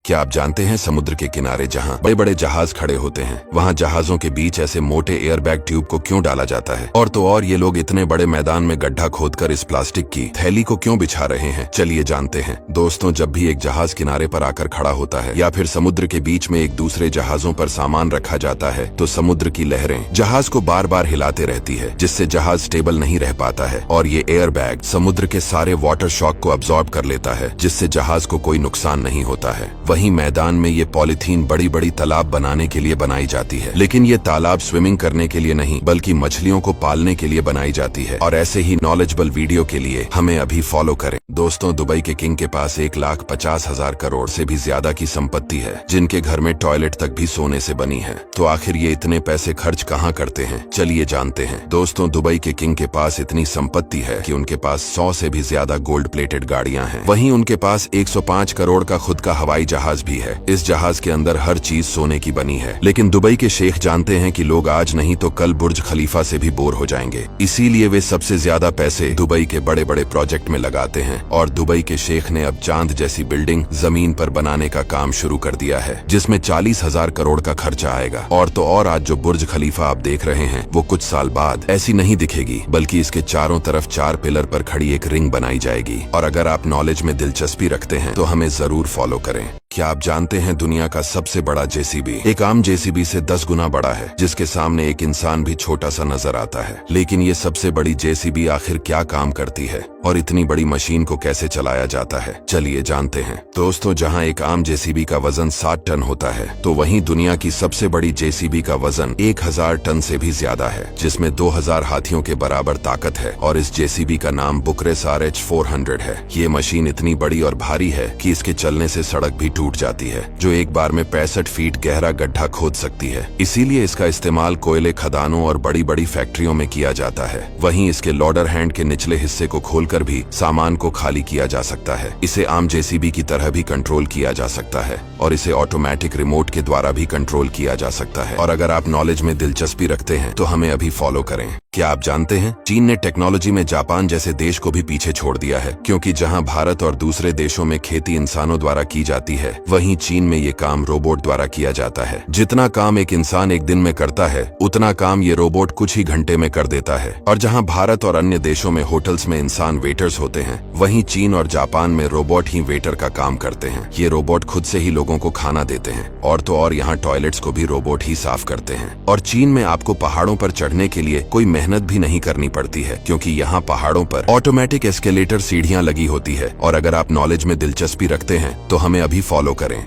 क्या आप जानते हैं समुद्र के किनारे जहां बड़े बड़े जहाज खड़े होते हैं वहां जहाजों के बीच ऐसे मोटे एयरबैग ट्यूब को क्यों डाला जाता है? और तो और ये लोग इतने बड़े मैदान में गड्ढा खोदकर इस प्लास्टिक की थैली को क्यों बिछा रहे हैं? चलिए जानते हैं। दोस्तों, जब भी एक जहाज किनारे पर आकर खड़ा होता है या फिर समुद्र के बीच में एक दूसरे जहाजों पर सामान रखा जाता है तो समुद्र की लहरें जहाज को बार बार हिलाते रहती है, जिससे जहाज स्टेबल नहीं रह पाता है। और ये एयरबैग समुद्र के सारे वाटर शॉक को अब्सॉर्ब कर लेता है, जिससे जहाज को कोई नुकसान नहीं होता है। वहीं मैदान में ये पॉलीथीन बड़ी बड़ी तालाब बनाने के लिए बनाई जाती है, लेकिन ये तालाब स्विमिंग करने के लिए नहीं बल्कि मछलियों को पालने के लिए बनाई जाती है। और ऐसे ही नॉलेजेबल वीडियो के लिए हमें अभी फॉलो करें। दोस्तों, दुबई के किंग के पास 1,50,000 करोड़ से भी ज्यादा की संपत्ति है, जिनके घर में टॉयलेट तक भी सोने से बनी है। तो आखिर ये इतने पैसे खर्च कहाँ करते हैं? चलिए जानते हैं। दोस्तों, दुबई के किंग के पास इतनी संपत्ति है कि उनके पास 100 से भी ज्यादा गोल्ड प्लेटेड गाड़ियां हैं। वहीं उनके पास 105 करोड़ का खुद का हवाई जहाज भी है। इस जहाज के अंदर हर चीज सोने की बनी है। लेकिन दुबई के शेख जानते हैं कि लोग आज नहीं तो कल बुर्ज खलीफा से भी बोर हो जाएंगे, इसीलिए वे सबसे ज्यादा पैसे दुबई के बड़े बड़े प्रोजेक्ट में लगाते हैं। और दुबई के शेख ने अब चांद जैसी बिल्डिंग जमीन पर बनाने का काम शुरू कर दिया है, जिसमें 40,000 करोड़ का खर्चा आएगा। और तो और आज जो बुर्ज खलीफा आप देख रहे हैं वो कुछ साल बाद ऐसी नहीं दिखेगी, बल्कि इसके चारों तरफ 4 पिलर पर खड़ी एक रिंग बनाई जाएगी। और अगर आप नॉलेज में दिलचस्पी रखते हैं तो हमें जरूर फॉलो करें। क्या आप जानते हैं दुनिया का सबसे बड़ा जेसीबी एक आम जेसीबी से 10 गुना बड़ा है, जिसके सामने एक इंसान भी छोटा सा नजर आता है। लेकिन ये सबसे बड़ी जेसीबी आखिर क्या काम करती है और इतनी बड़ी मशीन को कैसे चलाया जाता है? चलिए जानते हैं। दोस्तों, जहां एक आम जेसीबी का वजन 7 टन होता है, तो वहीं दुनिया की सबसे बड़ी जेसीबी का वजन 1000 टन से भी ज्यादा है, जिसमें 2000 हाथियों के बराबर ताकत है। और इस जेसीबी का नाम बुकरेस RH400 है। ये मशीन इतनी बड़ी और भारी है कि इसके चलने से सड़क भी टूट जाती है, जो एक बार में 65 फीट गहरा गड्ढा खोद सकती है। इसीलिए इसका इस्तेमाल कोयले खदानों और बड़ी बड़ी फैक्ट्रियों में किया जाता है। वहीं इसके लोडर हैंड के निचले हिस्से को खोलकर भी सामान को खाली किया जा सकता है। इसे आम जेसीबी की तरह भी कंट्रोल किया जा सकता है और इसे ऑटोमेटिक रिमोट के द्वारा भी कंट्रोल किया जा सकता है। और अगर आप नॉलेज में दिलचस्पी रखते हैं तो हमें अभी फॉलो करें। क्या आप जानते हैं चीन ने टेक्नोलॉजी में जापान जैसे देश को भी पीछे छोड़ दिया है, क्योंकि जहां भारत और दूसरे देशों में खेती इंसानों द्वारा की जाती है, वहीं चीन में ये काम रोबोट द्वारा किया जाता है। जितना काम एक इंसान एक दिन में करता है, उतना काम ये रोबोट कुछ ही घंटे में कर देता है। और जहां भारत और अन्य देशों में होटल्स में इंसान वेटर्स होते हैं, वहीं चीन और जापान में रोबोट ही वेटर का काम करते हैं। ये रोबोट खुद से ही लोगों को खाना देते हैं। और तो और यहाँ टॉयलेट्स को भी रोबोट ही साफ करते हैं। और चीन में आपको पहाड़ों पर चढ़ने के लिए कोई मेहनत भी नहीं करनी पड़ती है, क्योंकि यहाँ पहाड़ों पर ऑटोमेटिक एस्केलेटर सीढ़ियां लगी होती है। और अगर आप नॉलेज में दिलचस्पी रखते हैं तो हमें अभी फॉलो करें।